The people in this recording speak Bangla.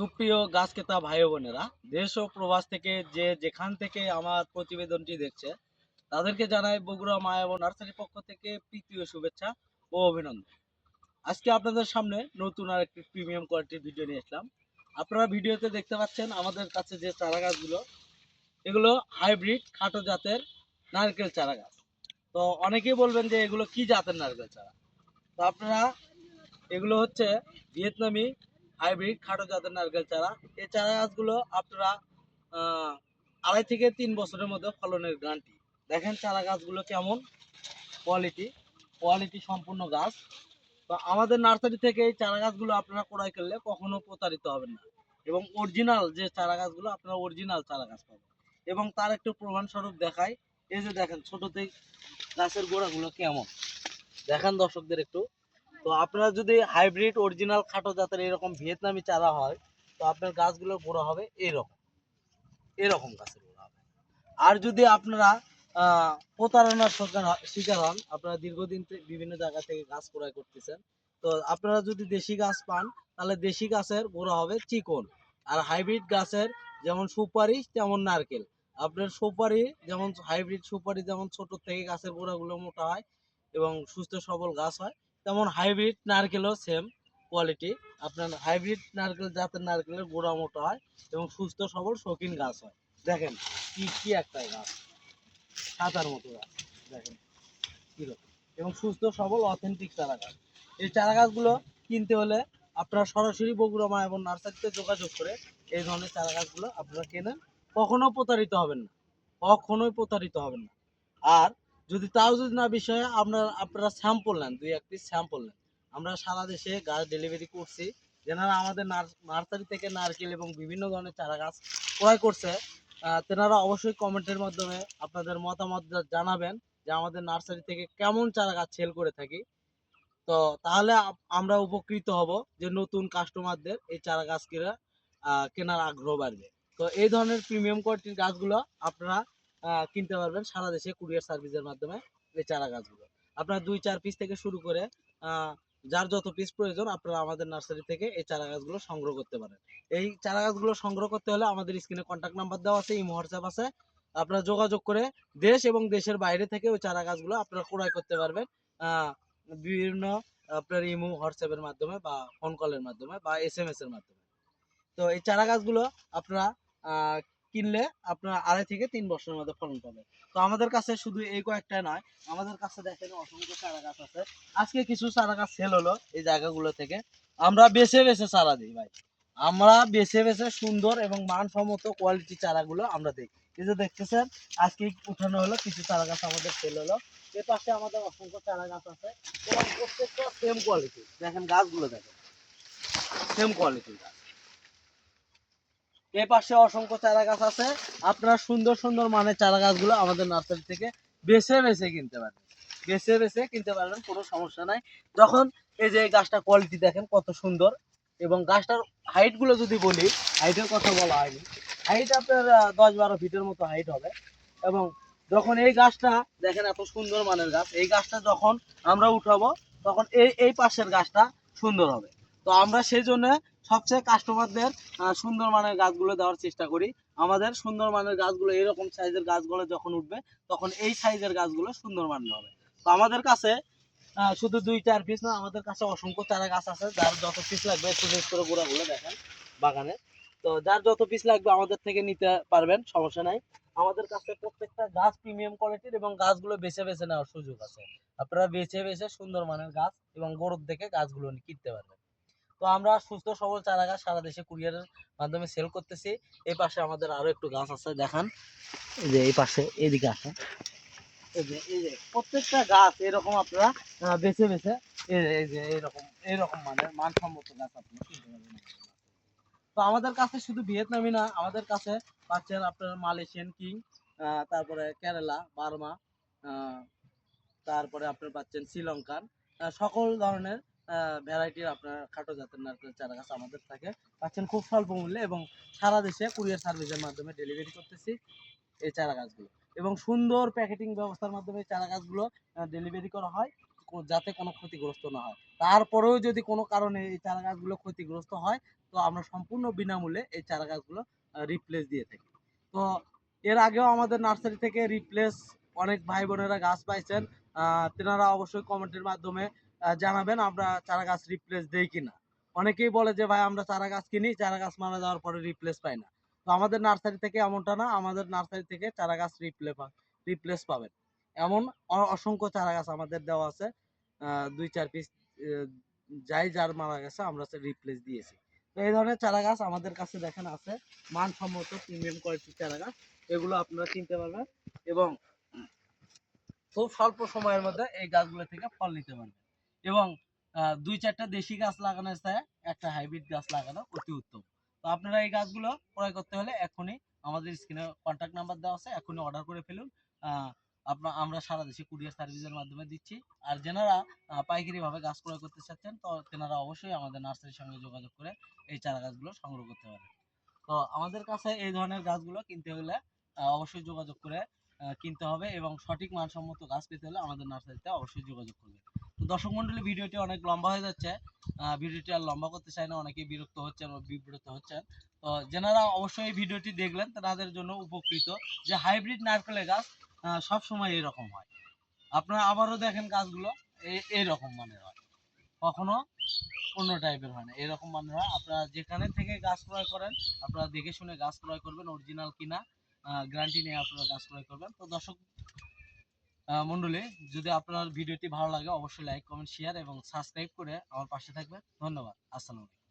সুপ্রিয় গাছ ক্রেতা ভাই ও বোনেরা, দেশ ও প্রবাস থেকে যে যেখান থেকে আমার প্রতিবেদনটি দেখছে তাদেরকে জানাই বগুড়া মায়া ও নার্সারির পক্ষ থেকে প্রীতি ও শুভেচ্ছা ও অভিনন্দন। আজকে আপনাদের সামনে নতুন আর একটি প্রিমিয়াম কোয়ালিটির ভিডিও নিয়ে আসলাম। আপনারা ভিডিওতে দেখতে পাচ্ছেন আমাদের কাছে যে চারা গাছগুলো, এগুলো হাইব্রিড খাটো জাতের নারকেল চারা গাছ। তো অনেকেই বলবেন যে এগুলো কি জাতের নারকেল চারা। তো আপনারা, এগুলো হচ্ছে ভিয়েতনামি হাইব্রিড খাটো জাতের নারকেল চারা। এই চারা গাছগুলো আপনারা 2.5 থেকে 3 বছরের মধ্যে ফলনের গ্যারান্টি। দেখেন চারা গাছগুলো কেমন কোয়ালিটি সম্পূর্ণ গাছ। তো আমাদের নার্সারি থেকে এই চারা গাছগুলো আপনারা ক্রয় করলে কখনো প্রতারিত হবেন না, এবং অরিজিনাল যে চারা গাছগুলো আপনারা অরিজিনাল চারা গাছ পাবেন। এবং তার একটু প্রমাণস্বরূপ দেখায়, এই যে দেখেন ছোটতেই গাছের গোড়াগুলো কেমন, দেখান দর্শকদের একটু। তো আপনারা যদি হাইব্রিড অরিজিনাল খাটো জাতের এরকম ভিয়েতনামি চারা হয়, তো আপনার গাছগুলোর গোড়া হবে এরকম এরকম গাছের গোড়া হবে। আর যদি আপনারা প্রতারণার শিকার হন, আপনারা দীর্ঘদিন বিভিন্ন জায়গা থেকে গাছ ক্রয় করতেছেন, তো আপনারা যদি দেশি গাছ পান তাহলে দেশি গাছের গোড়া হবে চিকন। আর হাইব্রিড গাছের যেমন সুপারি তেমন নারকেল, আপনার সুপারি যেমন হাইব্রিড সুপারি যেমন ছোট থেকে গাছের গোড়াগুলো মোটা হয় এবং সুস্থ সবল গাছ হয়, তেমন হাইব্রিড নারকেলও সেম কোয়ালিটি। আপনার হাইব্রিড নারকেল জাতের নারকেলের গোড়া মোটা হয় এবং সুস্থ সবল শৌখিন গাছ হয়। দেখেন কি কি একটা গাছ, সাদার মতো গাছ, দেখেন কিরকম, এবং সুস্থ সবল অথেন্টিক চারা গাছ। এই চারা গাছগুলো কিনতে হলে আপনারা সরাসরি বগুড়া মা এবং নার্সারিতে যোগাযোগ করে এই ধরনের চারা গাছগুলো আপনারা কেনেন, কখনো প্রতারিত হবেন না, কখনোই প্রতারিত হবেন না। আর যদি তাও যদি না বিষয়ে আপনারা স্যাম্পল নেন, 2-1 পিস স্যাম্পল নেন। আমরা সারা দেশে গাছ ডেলিভারি করছি। যেনারা আমাদের নার্সারি থেকে নারকেল এবং বিভিন্ন ধরনের চারা গাছ ক্রয় করছে, তেনারা অবশ্যই কমেন্টের মাধ্যমে আপনাদের মতামত জানাবেন যে আমাদের নার্সারি থেকে কেমন চারা গাছ সেল করে থাকি। তো তাহলে আমরা উপকৃত হব যে নতুন কাস্টমারদের এই চারা গাছ কেনার আগ্রহ বাড়বে। তো এই ধরনের প্রিমিয়াম কোয়ালিটির গাছগুলো আপনারা কিনতে পারবেন সারা দেশে কুরিয়ার সার্ভিসের মাধ্যমে। এই চারা গাছগুলো আপনারা 2-4 পিস থেকে শুরু করে যার যত পিস প্রয়োজন আপনারা আমাদের নার্সারি থেকে এই চারা গাছগুলো সংগ্রহ করতে পারেন। এই চারা গাছগুলো সংগ্রহ করতে হলে আমাদের স্ক্রিনে কন্ট্যাক্ট নাম্বার দেওয়া আছে, ইমো হোয়াটসঅ্যাপ আছে। আপনারা যোগাযোগ করে দেশ এবং দেশের বাইরে থেকে ওই চারা গাছগুলো আপনারা ক্রয় করতে পারবেন বিভিন্ন আপনার ইমো হোয়াটসঅ্যাপের মাধ্যমে বা ফোন কলের মাধ্যমে বা SMS এর মাধ্যমে। তো এই চারা গাছগুলো আপনারা কিনলে আপনার 2.5 থেকে 3 বছরের মধ্যে ফলন পাবে। তো আমাদের কাছে শুধু এই কয়েকটা নয়, আমাদের কাছে দেখেন অসংখ্য চারা গাছ আছে। আজকে কিছু চারা গাছ সেল হলো এই জায়গাগুলো থেকে। আমরা বেছে বেছে চারা দিই ভাই, আমরা বেছে বেছে সুন্দর এবং মানসম্মত কোয়ালিটি চারাগুলো আমরা দিই। এই যে দেখতেছেন আজকে উঠানো হলো কিছু চারা গাছ আমাদের সেল হলো। এর পাশে আমাদের অসংখ্য চারা গাছ আছে এবং প্রত্যেকটা সেম কোয়ালিটি। দেখেন গাছগুলো দেখেন সেম কোয়ালিটির গাছ। এ পাশে অসংখ্য চারা গাছ আছে। আপনারা সুন্দর সুন্দর মানের চারা গাছগুলো আমাদের নার্সারি থেকে বেছে বেছে কিনতে পারবেন, বেছে বেছে কিনতে পারবেন, কোনো সমস্যা নাই। যখন এই যে গাছটা কোয়ালিটি দেখেন কত সুন্দর, এবং গাছটার হাইট গুলো যদি বলি, হাইটের কথা বলা হয়নি, হাইট আপনার 10-12 ফিটের মতো হাইট হবে। এবং যখন এই গাছটা দেখেন এত সুন্দর মানের গাছ, এই গাছটা যখন আমরা উঠাবো তখন এই এই পাশের গাছটা সুন্দর হবে। তো আমরা সেই জন্য সবচেয়ে কাস্টমারদের সুন্দর মানের গাছগুলো দেওয়ার চেষ্টা করি। আমাদের সুন্দর মানের গাছগুলো এরকম সাইজের গাছগুলো যখন উঠবে তখন এই সাইজের গাছগুলো সুন্দর মানের হবে। তো আমাদের কাছে শুধু 2-4 পিস না, আমাদের কাছে অসংখ্য চারা গাছ আছে। যার যত পিস লাগবে একটু বেশ করে গোড়াগুলো দেখেন বাগানে। তো যার যত পিস লাগবে আমাদের থেকে নিতে পারবেন, সমস্যা নাই। আমাদের কাছে প্রত্যেকটা গাছ প্রিমিয়াম কোয়ালিটির এবং গাছগুলো বেছে বেছে নেওয়ার সুযোগ আছে। আপনারা বেছে বেছে সুন্দর মানের গাছ এবং গরুর দেখে গাছগুলো কিনতে পারবেন। তো আমরা সুস্থ সবল চারা গাছ সারা দেশে কুরিয়ারের মাধ্যমে সেল করতেছি। এই পাশে আমাদের আরো একটু গাছ আছে দেখেন, এই যে এই পাশে এদিকে আসেন, এই যে প্রত্যেকটা গাছ এরকম আপনারা বেছে বেছে এই যে এইরকম মানে মানসম্মত গাছ আপনারা কিনতে পারবেন। তো আমাদের কাছে শুধু ভিয়েতনামি না, আমাদের কাছে পাচ্ছেন আপনার মালয়েশিয়ান কিং, তারপরে কেরালা বার্মা, আহ, তারপরে আপনার পাচ্ছেন শ্রীলঙ্কান, সকল ধরনের ভ্যারাইটির আপনার খাটো জাতের নারকেল চারা গাছ আমাদের থাকে, পাচ্ছেন খুব স্বল্প মূল্যে। এবং সারা দেশে কুরিয়ার সার্ভিসের মাধ্যমে ডেলিভারি করতেছি এই চারা গাছগুলো, এবং সুন্দর প্যাকেটিং ব্যবস্থার মাধ্যমে এই চারা গাছগুলো ডেলিভারি করা হয় যাতে কোনো ক্ষতিগ্রস্ত না হয়। তারপরেও যদি কোনো কারণে এই চারা গাছগুলো ক্ষতিগ্রস্ত হয় তো আমরা সম্পূর্ণ বিনামূল্যে এই চারা গাছগুলো রিপ্লেস দিয়ে থাকি। তো এর আগেও আমাদের নার্সারি থেকে রিপ্লেস অনেক ভাই বোনেরা গাছ পাইছেন, তেনারা অবশ্যই কমেন্টের মাধ্যমে জানাবেন আমরা চারা গাছ রিপ্লেস দেই কিনা। অনেকেই বলে যে ভাই আমরা চারা গাছ কিনি, চারা গাছ মারা যাওয়ার পরে রিপ্লেস পাই না। তো আমাদের নার্সারি থেকে এমনটা না, আমাদের নার্সারি থেকে চারা গাছ রিপ্লেস পাবেন। এমন অসংখ্য চারা গাছ আমাদের দেওয়া আছে, ২-৪ পিস যাই যার মারা গেছে আমরা রিপ্লেস দিয়েছি। তো এই ধরনের চারা গাছ আমাদের কাছে দেখেন আছে, মানসম্মত প্রিমিয়াম কোয়ালিটির চারা গাছ, এগুলো আপনারা কিনতে পারবেন এবং খুব স্বল্প সময়ের মধ্যে এই গাছগুলো থেকে ফল নিতে পারবেন। এবং ২-৪টা দেশি গাছ লাগানোর চেয়ে একটা হাইব্রিড গাছ লাগানো অতি উত্তম। তো আপনারা এই গাছগুলো ক্রয় করতে হলে এখনই আমাদের স্ক্রিনে কন্ট্যাক্ট নাম্বার দেওয়া আছে, এখনই অর্ডার করে ফেলুন। আমরা সারা দেশে কুরিয়ার সার্ভিসের মাধ্যমে দিচ্ছি। আর যারা পাইকারি ভাবে গাছ ক্রয় করতে চাচ্ছেন, তো তেনারা অবশ্যই আমাদের নার্সারির সঙ্গে যোগাযোগ করে এই চারা গাছগুলো সংগ্রহ করতে পারেন। তো আমাদের কাছে এই ধরনের গাছগুলো কিনতে হলে অবশ্যই যোগাযোগ করে কিনতে হবে এবং সঠিক মানসম্মত গাছ পেতে হলে আমাদের নার্সারিতে অবশ্যই যোগাযোগ করবে। তো দর্শক মন্ডলী, ভিডিওটি অনেক লম্বা হয়ে যাচ্ছে, ভিডিওটি আর লম্বা করতে চাই না, অনেকেই বিরক্ত হচ্ছেন ও বিব্রত হচ্ছেন। তো যারা অবশ্যই এই ভিডিওটি দেখলেন তাদের জন্য উপকৃত, যে হাইব্রিড নারকেলের গাছ সব সময় এরকম হয়। আপনারা আবারও দেখেন গাছগুলো এইরকম মানের হয়, কখনো অন্য টাইপের হয় না, এরকম মানের হয়। আপনারা যেখানে থেকে গাছ ক্রয় করেন আপনারা দেখে শুনে গাছ ক্রয় করবেন, অরিজিনাল কিনা গ্যারান্টি নিয়ে আপনারা গাছ ক্রয় করবেন। তো দর্শক মন্ডলী, যদি আপনার ভিডিওটি ভালো লাগে অবশ্যই লাইক, কমেন্ট, শেয়ার এবং সাবস্ক্রাইব করে আমার পাশে থাকবেন। ধন্যবাদ। আসসালামু আলাইকুম।